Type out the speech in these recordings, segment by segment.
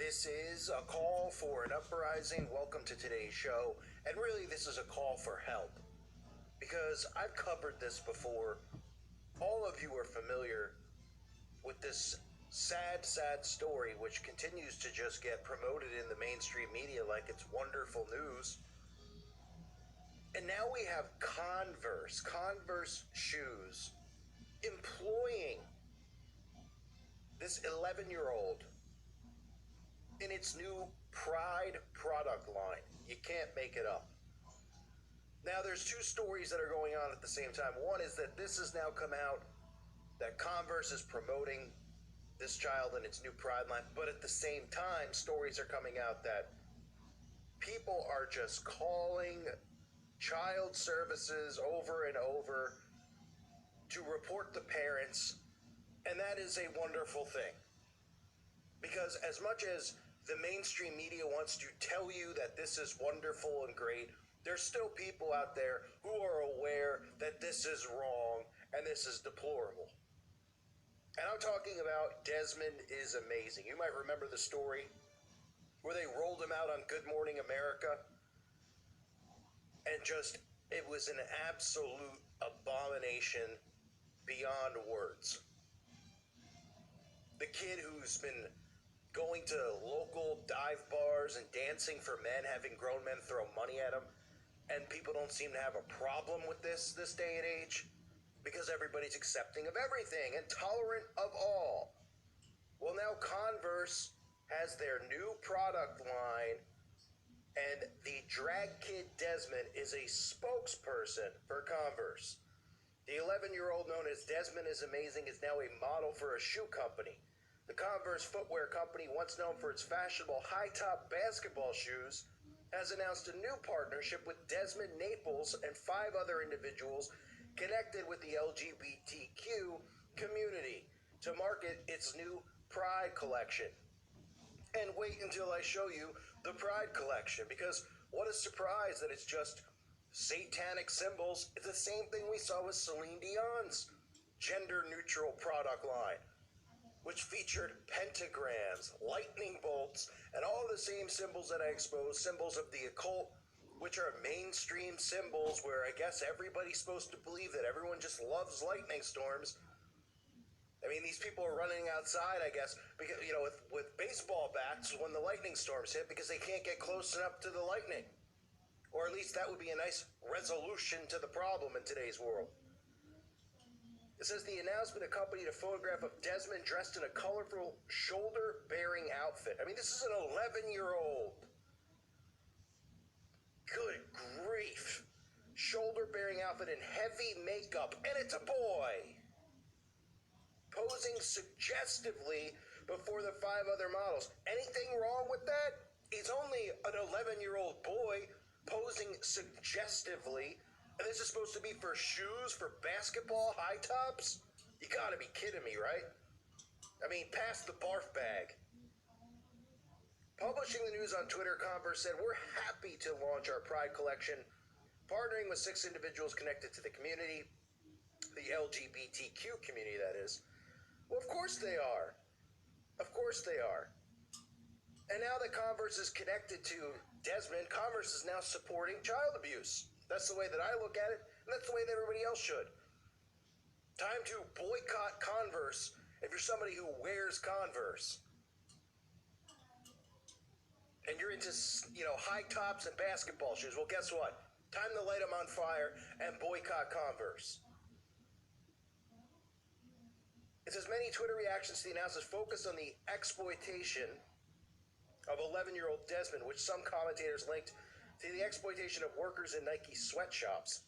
This is a call for an uprising. Welcome to today's show. And really, this is a call for help. Because I've covered this before. All of you are familiar with this sad, sad story, which continues to just get promoted in the mainstream media like it's wonderful news. And now we have Converse shoes, employing this 11-year-old in its new Pride product line. You can't make it up. Now, there's two stories that are going on at the same time. One is that this has now come out that Converse is promoting this child and its new Pride line, but at the same time, stories are coming out that people are just calling child services over and over to report the parents, and that is a wonderful thing. Because as much as the mainstream media wants to tell you that this is wonderful and great, there's still people out there who are aware that this is wrong and this is deplorable. And I'm talking about Desmond is Amazing. You might remember the story where they rolled him out on Good Morning America, and just, it was an absolute abomination beyond words. The kid who's been going to local dive bars and dancing for men, having grown men throw money at him, and people don't seem to have a problem with this day and age because everybody's accepting of everything and tolerant of all. Well, now Converse has their new product line, and the drag kid Desmond is a spokesperson for Converse. The 11-year-old known as Desmond is Amazing is now a model for a shoe company. The Converse footwear company, once known for its fashionable high-top basketball shoes, has announced a new partnership with Desmond Naples and 5 other individuals connected with the LGBTQ community to market its new Pride collection. And wait until I show you the Pride collection, because what a surprise that it's just satanic symbols. It's the same thing we saw with Celine Dion's gender-neutral product line, which featured pentagrams, lightning bolts, and all the same symbols that I exposed, symbols of the occult, which are mainstream symbols where I guess everybody's supposed to believe that everyone just loves lightning storms. I mean, these people are running outside, I guess, because, you know, with baseball bats when the lightning storms hit, because they can't get close enough to the lightning. Or at least that would be a nice resolution to the problem in today's world. It says the announcement accompanied a photograph of Desmond dressed in a colorful shoulder-bearing outfit. I mean, this is an 11-year-old. Good grief. Shoulder-bearing outfit and heavy makeup, and it's a boy. Posing suggestively before the 5 other models. Anything wrong with that? He's only an 11-year-old boy posing suggestively. And this is supposed to be for shoes, for basketball high tops? You gotta be kidding me, right? I mean, pass the barf bag. Publishing the news on Twitter, Converse said, "We're happy to launch our Pride collection, partnering with 6 individuals connected to the community," the LGBTQ community, that is. Well, of course they are. Of course they are. And now that Converse is connected to Desmond, Converse is now supporting child abuse. That's the way that I look at it, and that's the way that everybody else should. Time to boycott Converse if you're somebody who wears Converse. And you're into, you know, high tops and basketball shoes. Well, guess what? Time to light them on fire and boycott Converse. It says many Twitter reactions to the announcement focused on the exploitation of 11-year-old Desmond, which some commentators linked to the exploitation of workers in Nike sweatshops.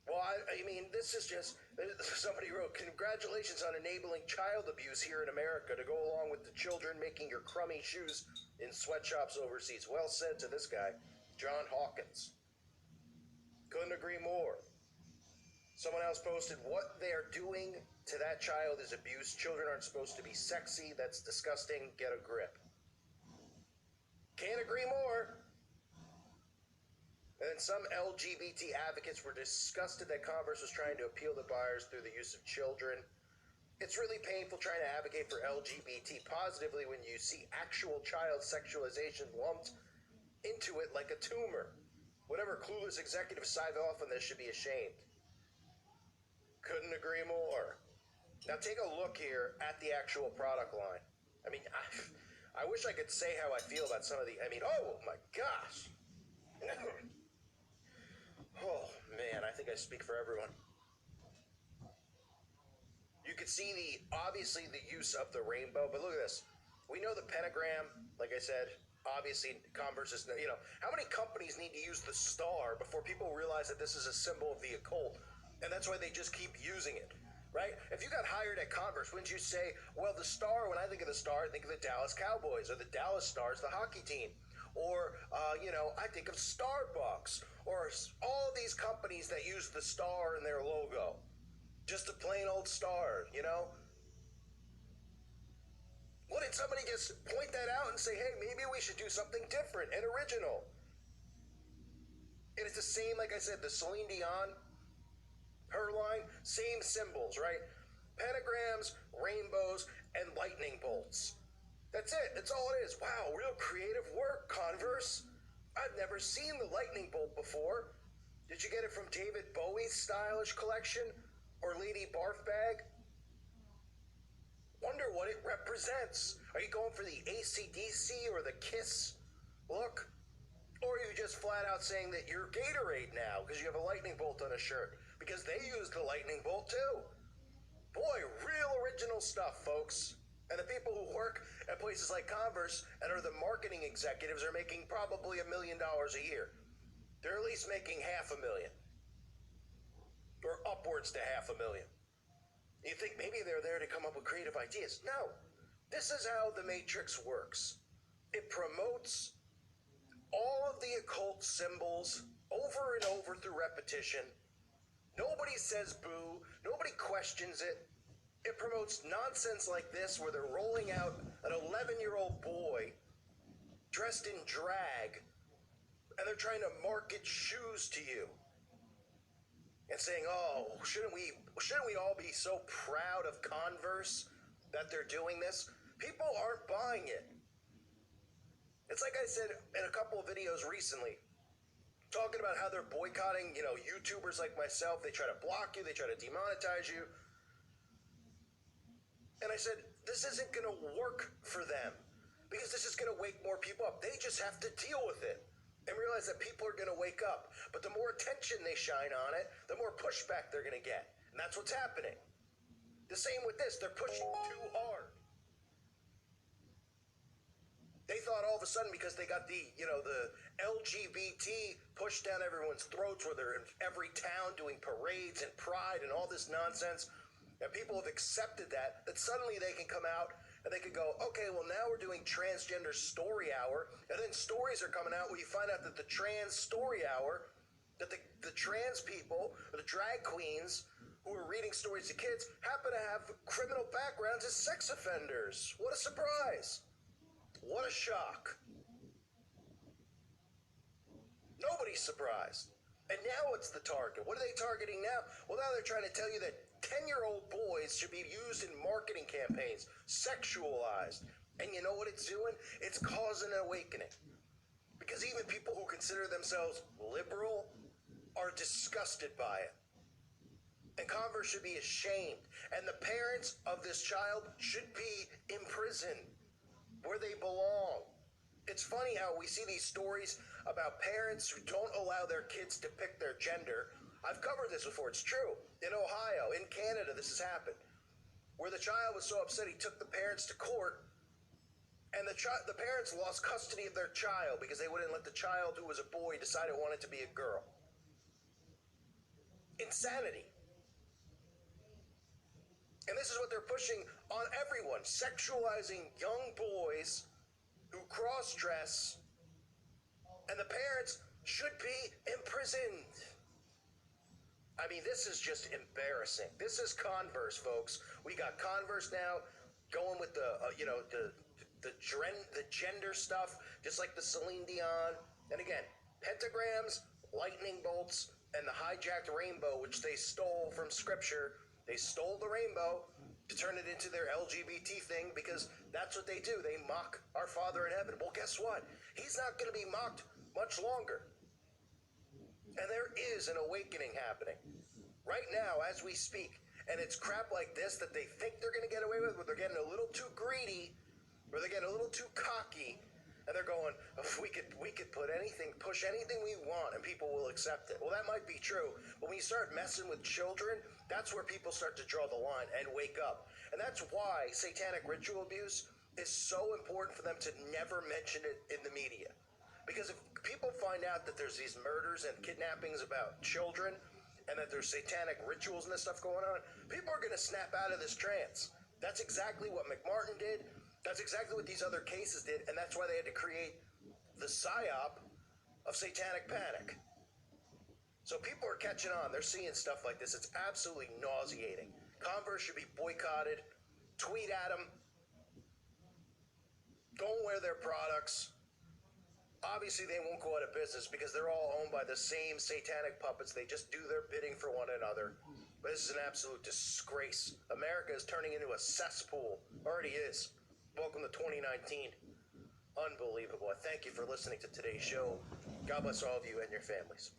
Well, I mean, this is just, somebody wrote, "Congratulations on enabling child abuse here in America to go along with the children making your crummy shoes in sweatshops overseas." Well said to this guy, John Hawkins. Couldn't agree more. Someone else posted, "What they are doing to that child is abuse. Children aren't supposed to be sexy. That's disgusting. Get a grip." Can't agree more. And then some LGBT advocates were disgusted that Converse was trying to appeal to buyers through the use of children. It's really painful trying to advocate for LGBT positively when you see actual child sexualization lumped into it like a tumor. Whatever clueless executives sign off on this should be ashamed. Couldn't agree more. Now take a look here at the actual product line. I mean, I wish I could say how I feel about some of the, oh my gosh. Oh man, I think I speak for everyone. You could see obviously the use of the rainbow, but look at this. We know the pentagram, like I said, obviously Converse is, how many companies need to use the star before people realize that this is a symbol of the occult? And that's why they just keep using it, right? If you got hired at Converse, wouldn't you say, well, the star, when I think of the star, I think of the Dallas Cowboys, or the Dallas Stars, the hockey team. Or, I think of Starbucks, or all these companies that use the star in their logo. Just a plain old star, Wouldn't somebody just point that out and say, hey, maybe we should do something different and original? And it's the same, like I said, the Celine Dion, her line, same symbols, right? Pentagrams, rainbows, and lightning bolts. That's it. That's all it is. Wow, real creative work, Converse. I've never seen the lightning bolt before. Did you get it from David Bowie's stylish collection? Or Lady Barf Bag? Wonder what it represents. Are you going for the AC/DC or the KISS look? Or are you just flat out saying that you're Gatorade now because you have a lightning bolt on a shirt? Because they use the lightning bolt too. Boy, real original stuff, folks. And the people who work at places like Converse and are the marketing executives are making probably $1 million a year. They're at least making $500,000. Or upwards to $500,000. You think maybe they're there to come up with creative ideas. No. This is how the Matrix works. It promotes all of the occult symbols over and over through repetition. Nobody says boo. Nobody questions it. It promotes nonsense like this where they're rolling out an 11-year-old boy dressed in drag and they're trying to market shoes to you. And saying, oh, shouldn't we all be so proud of Converse that they're doing this? People aren't buying it. It's like I said in a couple of videos recently, talking about how they're boycotting, YouTubers like myself. They try to block you. They try to demonetize you. And I said, this isn't going to work for them because this is going to wake more people up. They just have to deal with it and realize that people are going to wake up. But the more attention they shine on it, the more pushback they're going to get. And that's what's happening. The same with this. They're pushing too hard. They thought all of a sudden because they got the LGBT pushed down everyone's throats where they're in every town doing parades and pride and all this nonsense, and people have accepted that suddenly they can come out and they could go, okay, well, now we're doing transgender story hour. And then stories are coming out where you find out that the trans story hour, that the trans people, or the drag queens who are reading stories to kids happen to have criminal backgrounds as sex offenders. What a surprise. What a shock. Nobody's surprised. And now it's the target. What are they targeting now? Well, now they're trying to tell you that 10-year-old boys should be used in marketing campaigns, sexualized. And you know what it's doing? It's causing an awakening. Because even people who consider themselves liberal are disgusted by it. And Converse should be ashamed. And the parents of this child should be imprisoned where they belong. It's funny how we see these stories about parents who don't allow their kids to pick their gender. I've covered this before. It's true. In Ohio, in Canada, this has happened. Where the child was so upset he took the parents to court, and the parents lost custody of their child because they wouldn't let the child who was a boy decide it wanted to be a girl. Insanity. And this is what they're pushing on everyone, sexualizing young boys who cross-dress, and the parents should be imprisoned. I mean, this is just embarrassing. This is Converse, folks. We got Converse now going with the gender stuff, just like the Celine Dion. And again, pentagrams, lightning bolts, and the hijacked rainbow, which they stole from scripture. They stole the rainbow, to turn it into their LGBT thing, because that's what they do. They mock our Father in heaven. Well, guess what? He's not going to be mocked much longer. And there is an awakening happening right now as we speak. And it's crap like this that they think they're going to get away with, but they're getting a little too greedy, or they're getting a little too cocky, and they're going, oh, we could put anything, push anything we want, and people will accept it. Well, that might be true, but when you start messing with children, that's where people start to draw the line and wake up. And that's why satanic ritual abuse is so important for them to never mention it in the media. Because if people find out that there's these murders and kidnappings about children, and that there's satanic rituals and this stuff going on, people are going to snap out of this trance. That's exactly what McMartin did. That's exactly what these other cases did, and that's why they had to create the psyop of satanic panic. So people are catching on. They're seeing stuff like this. It's absolutely nauseating. Converse should be boycotted. Tweet at them. Don't wear their products. Obviously, they won't go out of business because they're all owned by the same satanic puppets. They just do their bidding for one another. But this is an absolute disgrace. America is turning into a cesspool. Already is. Welcome to 2019. Unbelievable. I thank you for listening to today's show. God bless all of you and your families.